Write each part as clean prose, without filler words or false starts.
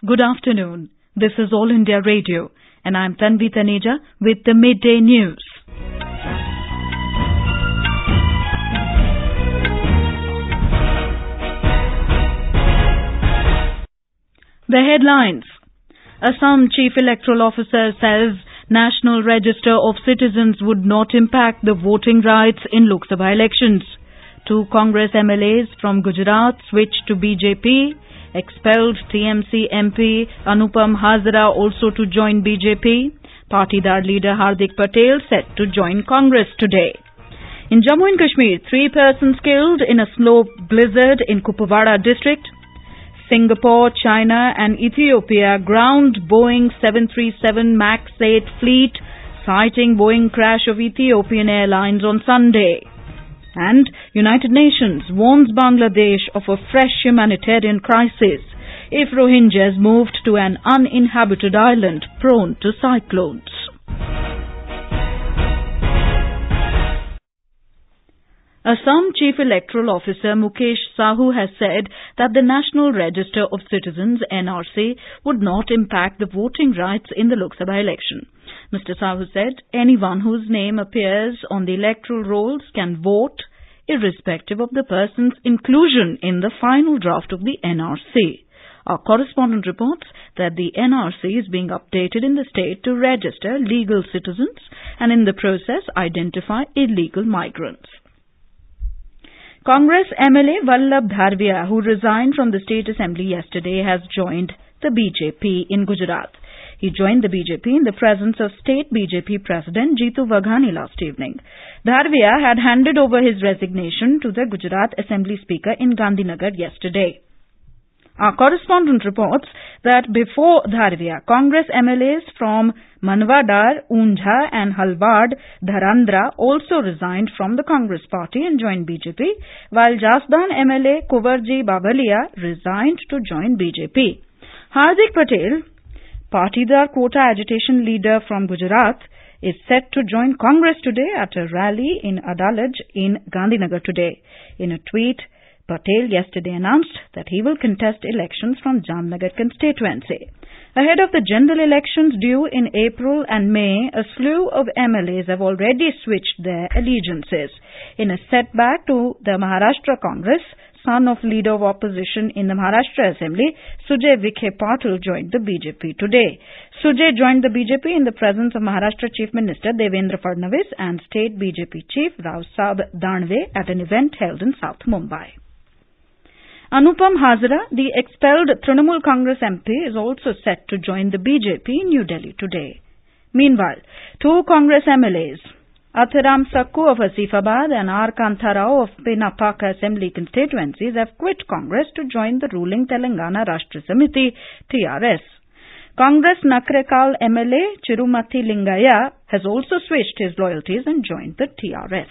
Good afternoon. This is All India Radio and I'm Tanvi Taneja with the Midday News. The headlines. Assam Chief Electoral Officer says National Register of Citizens would not impact the voting rights in Lok Sabha elections. 2 Congress MLAs from Gujarat switched to BJP. Expelled TMC MP Anupam Hazra also to join BJP. Patidar leader Hardik Patel set to join Congress today. In Jammu and Kashmir, 3 persons killed in a snow blizzard in Kupwara district. Singapore, China and Ethiopia ground Boeing 737 MAX 8 fleet, citing Boeing crash of Ethiopian Airlines on Sunday. And United Nations warns Bangladesh of a fresh humanitarian crisis if Rohingyas moved to an uninhabited island prone to cyclones. Assam Chief Electoral Officer Mukesh Sahu has said that the National Register of Citizens (NRC) would not impact the voting rights in the Lok Sabha election. Mr. Sahu said anyone whose name appears on the electoral rolls can vote, irrespective of the person's inclusion in the final draft of the NRC. Our correspondent reports that the NRC is being updated in the state to register legal citizens and in the process identify illegal migrants. Congress MLA Vallabh Dharvia, who resigned from the State Assembly yesterday, has joined the BJP in Gujarat. He joined the BJP in the presence of State BJP President Jitu Vaghani last evening. Dharvia had handed over his resignation to the Gujarat Assembly Speaker in Gandhinagar yesterday. Our correspondent reports that before Dharvia, Congress MLAs from Manvadar, Unjha and Halwad, Dharandra also resigned from the Congress party and joined BJP, while Jasdan MLA Kuvarji Babalia resigned to join BJP. Hardik Patel, Patidar quota agitation leader from Gujarat, is set to join Congress today at a rally in Adalaj in Gandhinagar today. In a tweet, Patel yesterday announced that he will contest elections from Jamnagar constituency. Ahead of the general elections due in April and May, a slew of MLAs have already switched their allegiances. In a setback to the Maharashtra Congress, son of leader of opposition in the Maharashtra Assembly, Sujay Vikhe Patil joined the BJP today. Sujay joined the BJP in the presence of Maharashtra Chief Minister Devendra Fadnavis and State BJP Chief Rao Saab Danve at an event held in South Mumbai. Anupam Hazra, the expelled Trinamool Congress MP, is also set to join the BJP in New Delhi today. Meanwhile, 2 Congress MLAs, Atharam Sakku of Asifabad and R. Kantharao of Pinapaka Assembly constituencies, have quit Congress to join the ruling Telangana Rashtra Samiti (TRS). Congress Nakrekal MLA Chirumati Lingaya has also switched his loyalties and joined the TRS.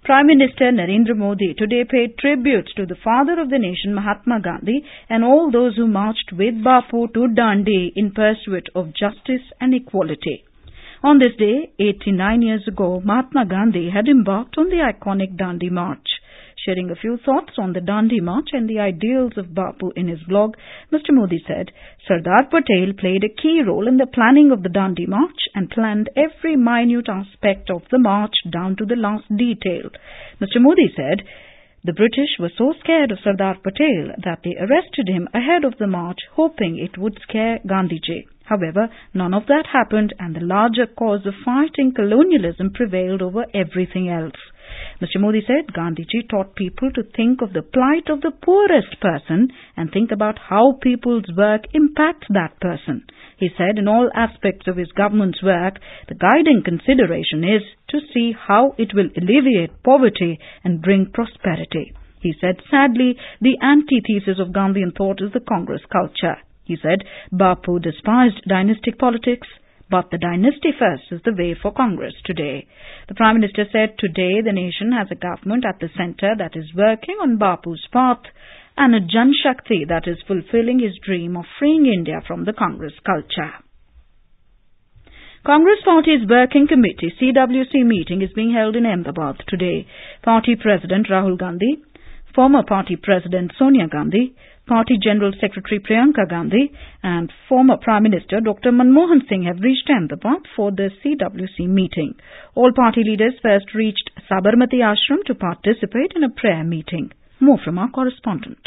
Prime Minister Narendra Modi today paid tributes to the father of the nation, Mahatma Gandhi, and all those who marched with Bapu to Dandi in pursuit of justice and equality. On this day, 89 years ago, Mahatma Gandhi had embarked on the iconic Dandi March. Sharing a few thoughts on the Dandi March and the ideals of Bapu in his blog, Mr. Modi said, Sardar Patel played a key role in the planning of the Dandi March and planned every minute aspect of the march down to the last detail. Mr. Modi said, the British were so scared of Sardar Patel that they arrested him ahead of the march, hoping it would scare Gandhiji. However, none of that happened and the larger cause of fighting colonialism prevailed over everything else. Mr. Modi said Gandhiji taught people to think of the plight of the poorest person and think about how people's work impacts that person. He said in all aspects of his government's work, the guiding consideration is to see how it will alleviate poverty and bring prosperity. He said, sadly, the antithesis of Gandhian thought is the Congress culture. He said, Bapu despised dynastic politics, but the dynasty first is the way for Congress today. The Prime Minister said today the nation has a government at the centre that is working on Bapu's path and a Jan Shakti that is fulfilling his dream of freeing India from the Congress culture. Congress Party's Working Committee CWC meeting is being held in Ahmedabad today. Party President Rahul Gandhi, former Party President Sonia Gandhi, Party General Secretary Priyanka Gandhi and former Prime Minister Dr. Manmohan Singh have reached Ahmedabad for the CWC meeting. All party leaders first reached Sabarmati Ashram to participate in a prayer meeting. More from our correspondent.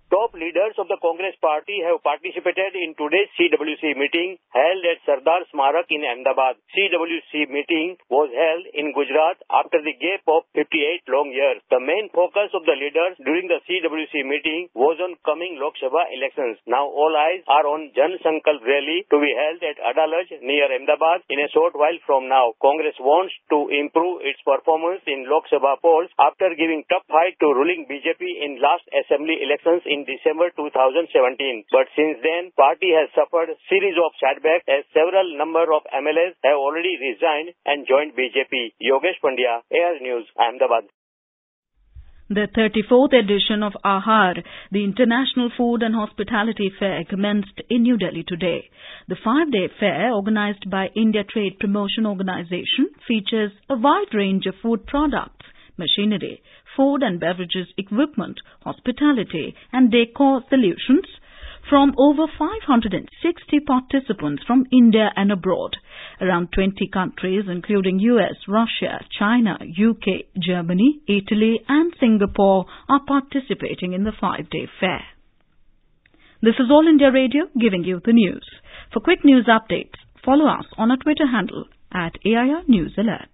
Top leaders of the Congress party have participated in today's CWC meeting held at Sardar Smarak in Ahmedabad. CWC meeting was held in Gujarat after the gap of 58 long years. The main focus of the leaders during the CWC meeting was on coming Lok Sabha elections. Now all eyes are on Jan Sankalp rally to be held at Adalaj near Ahmedabad in a short while from now. Congress wants to improve its performance in Lok Sabha polls after giving tough fight to ruling BJP in last assembly elections in December 2017. But since then, party has suffered series of setbacks as several number of MLAs have already resigned and joined BJP. Yogesh Pandya, AR News, Ahmedabad. The 34th edition of AHAR, the International Food and Hospitality Fair, commenced in New Delhi today. The 5-day fair, organized by India Trade Promotion Organization, features a wide range of food products, machinery, food and beverages equipment, hospitality and decor solutions from over 560 participants from India and abroad. Around 20 countries including US, Russia, China, UK, Germany, Italy and Singapore are participating in the 5-day fair. This is All India Radio giving you the news. For quick news updates, follow us on our Twitter handle at AIR News Alerts.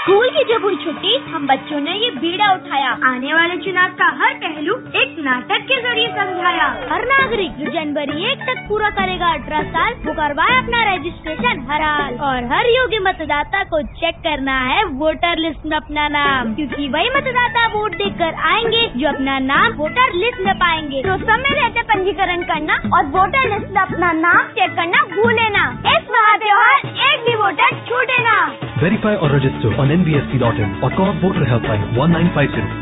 School की जब हुई छुट्टी हम बच्चों ने ये बीड़ा उठाया, आने वाले चुनाव का हर पहलू एक नाटक के जरिए समझाया। हर नागरिक जो जनवरी 1 तक पूरा करेगा 18 साल वो करवाए अपना रजिस्ट्रेशन हर हाल, और हर योग्य मतदाता को चेक करना है वोटर लिस्ट में अपना नाम, क्योंकि वही मतदाता वोट देकर आएंगे जो अपना नाम वोटर लिस्ट में पाएंगे। तो समय रहते पंजीकरण करना और वोटर लिस्ट में अपना नाम चेक करना भूले ना। इस महात्योहार एक भी वोटर छूटे ना। Verify or register on nvsp.in or call Voter Helpline 1950.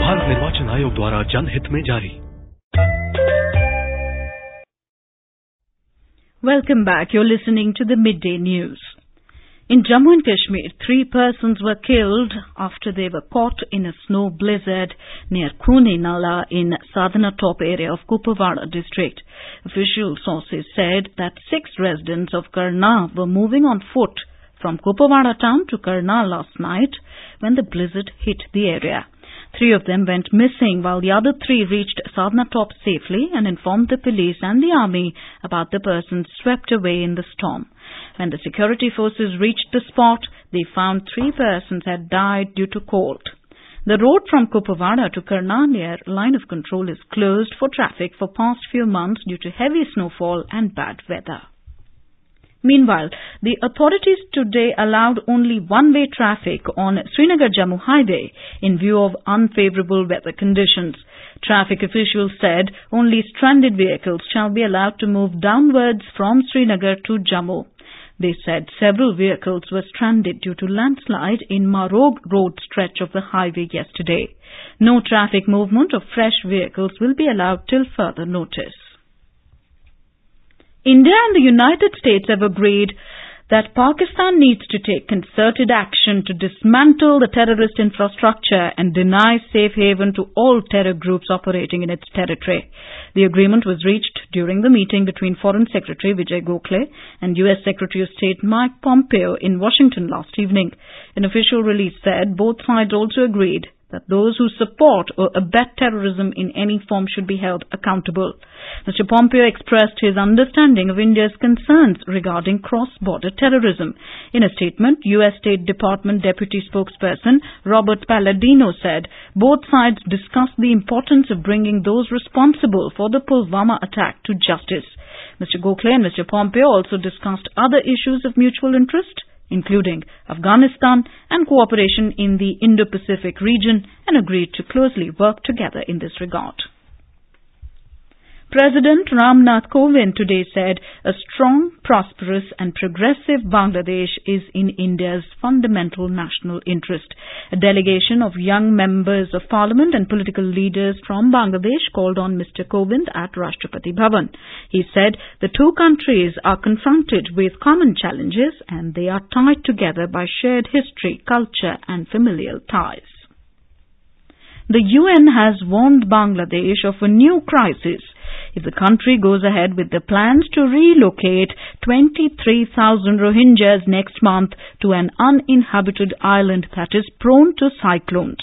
Bharat निर्वाचन आयोग द्वारा जनहित में जारी। Welcome back. You're listening to the Midday News. In Jammu and Kashmir, 3 persons were killed after they were caught in a snow blizzard near Khune Nala in Sadhana Top area of Kupwara district. Official sources said that 6 residents of Karna were moving on foot from Kupwara town to Karna last night when the blizzard hit the area. 3 of them went missing while the other 3 reached Sadhana Top safely and informed the police and the army about the persons swept away in the storm. When the security forces reached the spot, they found 3 persons had died due to cold. The road from Kupwara to Karna near line of control is closed for traffic for past few months due to heavy snowfall and bad weather. Meanwhile, the authorities today allowed only one-way traffic on Srinagar-Jammu highway in view of unfavorable weather conditions. Traffic officials said only stranded vehicles shall be allowed to move downwards from Srinagar to Jammu. They said several vehicles were stranded due to landslide in Marog road stretch of the highway yesterday. No traffic movement of fresh vehicles will be allowed till further notice. India and the United States have agreed that Pakistan needs to take concerted action to dismantle the terrorist infrastructure and deny safe haven to all terror groups operating in its territory. The agreement was reached during the meeting between Foreign Secretary Vijay Gokhale and U.S. Secretary of State Mike Pompeo in Washington last evening. An official release said both sides also agreed that those who support or abet terrorism in any form should be held accountable. Mr. Pompeo expressed his understanding of India's concerns regarding cross-border terrorism. In a statement, U.S. State Department Deputy Spokesperson Robert Palladino said both sides discussed the importance of bringing those responsible for the Pulwama attack to justice. Mr. Gokhale and Mr. Pompeo also discussed other issues of mutual interest, including Afghanistan and cooperation in the Indo-Pacific region, and agreed to closely work together in this regard. President Ramnath Kovind today said a strong, prosperous and progressive Bangladesh is in India's fundamental national interest. A delegation of young members of parliament and political leaders from Bangladesh called on Mr. Kovind at Rashtrapati Bhavan. He said the two countries are confronted with common challenges and they are tied together by shared history, culture and familial ties. The UN has warned Bangladesh of a new crisis if the country goes ahead with the plans to relocate 23,000 Rohingyas next month to an uninhabited island that is prone to cyclones.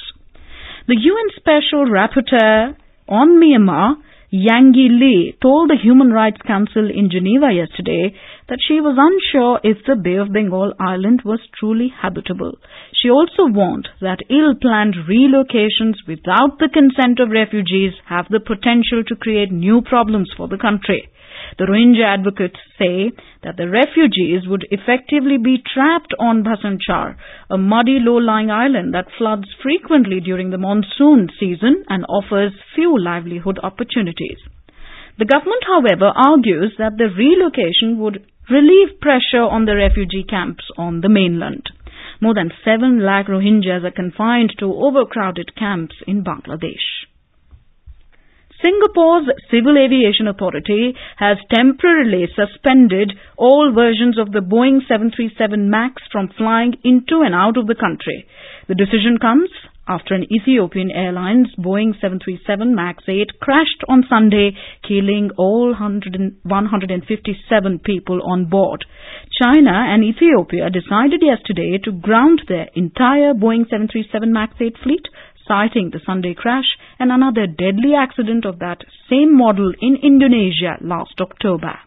The UN Special Rapporteur on Myanmar, Yangi Lee, told the Human Rights Council in Geneva yesterday that she was unsure if the Bay of Bengal island was truly habitable. She also warned that ill-planned relocations without the consent of refugees have the potential to create new problems for the country. The Rohingya advocates say that the refugees would effectively be trapped on Bhasanchar, a muddy low-lying island that floods frequently during the monsoon season and offers few livelihood opportunities. The government, however, argues that the relocation would relieve pressure on the refugee camps on the mainland. More than 7 lakh Rohingyas are confined to overcrowded camps in Bangladesh. Singapore's Civil Aviation Authority has temporarily suspended all versions of the Boeing 737 MAX from flying into and out of the country. The decision comes after an Ethiopian Airlines Boeing 737 MAX 8 crashed on Sunday, killing all 157 people on board. China and Ethiopia decided yesterday to ground their entire Boeing 737 MAX 8 fleet, citing the Sunday crash and another deadly accident of that same model in Indonesia last October.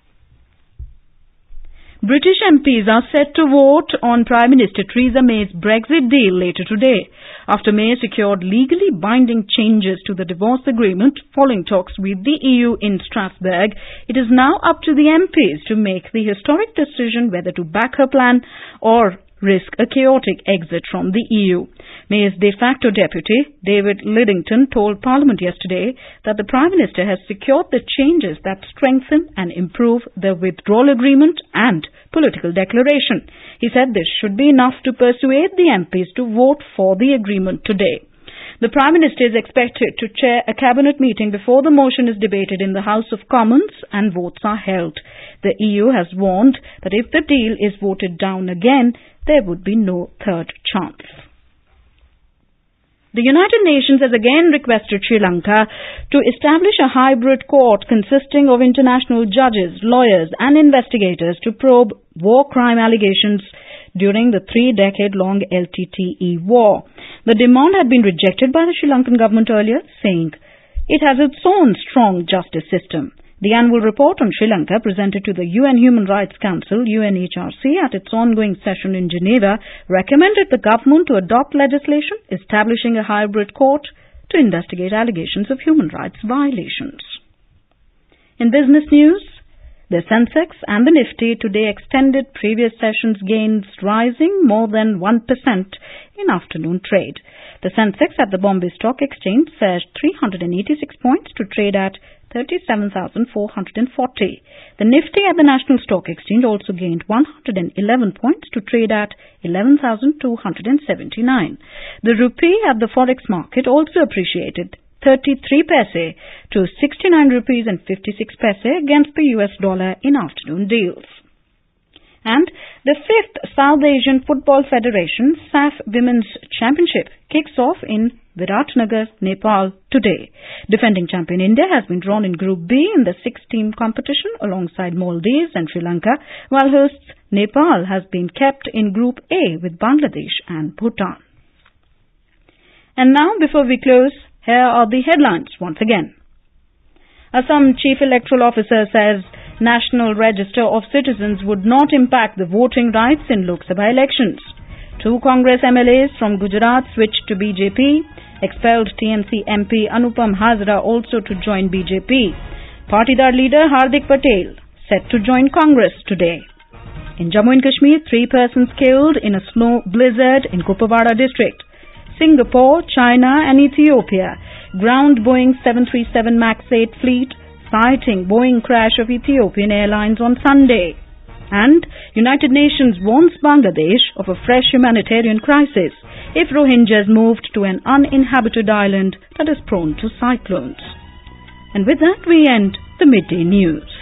British MPs are set to vote on Prime Minister Theresa May's Brexit deal later today, after May secured legally binding changes to the divorce agreement following talks with the EU in Strasbourg. It is now up to the MPs to make the historic decision whether to back her plan or risk a chaotic exit from the EU. May's de facto deputy, David Lidington, told Parliament yesterday that the Prime Minister has secured the changes that strengthen and improve the withdrawal agreement and political declaration. He said this should be enough to persuade the MPs to vote for the agreement today. The Prime Minister is expected to chair a cabinet meeting before the motion is debated in the House of Commons and votes are held. The EU has warned that if the deal is voted down again, there would be no third chance. The United Nations has again requested Sri Lanka to establish a hybrid court consisting of international judges, lawyers and investigators to probe war crime allegations during the 3-decade-long LTTE war. The demand had been rejected by the Sri Lankan government earlier, saying it has its own strong justice system. The annual report on Sri Lanka presented to the UN Human Rights Council, UNHRC, at its ongoing session in Geneva, recommended the government to adopt legislation establishing a hybrid court to investigate allegations of human rights violations. In business news, the Sensex and the Nifty today extended previous session's gains, rising more than 1% in afternoon trade. The Sensex at the Bombay Stock Exchange surged 386 points to trade at 37,440. The Nifty at the National Stock Exchange also gained 111 points to trade at 11,279. The rupee at the forex market also appreciated 33 paise to 69 rupees and 56 paise against the US dollar in afternoon deals. And the 5th South Asian Football Federation SAF Women's Championship kicks off in Viratnagar, Nepal today. Defending champion India has been drawn in Group B in the 6-team competition alongside Maldives and Sri Lanka, while hosts Nepal has been kept in Group A with Bangladesh and Bhutan. And now, before we close, here are the headlines once again. Assam Chief Electoral Officer says National Register of Citizens would not impact the voting rights in Lok Sabha elections. 2 Congress MLAs from Gujarat switched to BJP. Expelled TMC MP Anupam Hazra also to join BJP. Patidar leader Hardik Patel set to join Congress today. In Jammu and Kashmir, 3 persons killed in a snow blizzard in Kupwara district. Singapore, China and Ethiopia ground Boeing 737 MAX 8 fleet, citing Boeing crash of Ethiopian Airlines on Sunday. And United Nations warns Bangladesh of a fresh humanitarian crisis if Rohingyas moved to an uninhabited island that is prone to cyclones. And with that we end the midday news.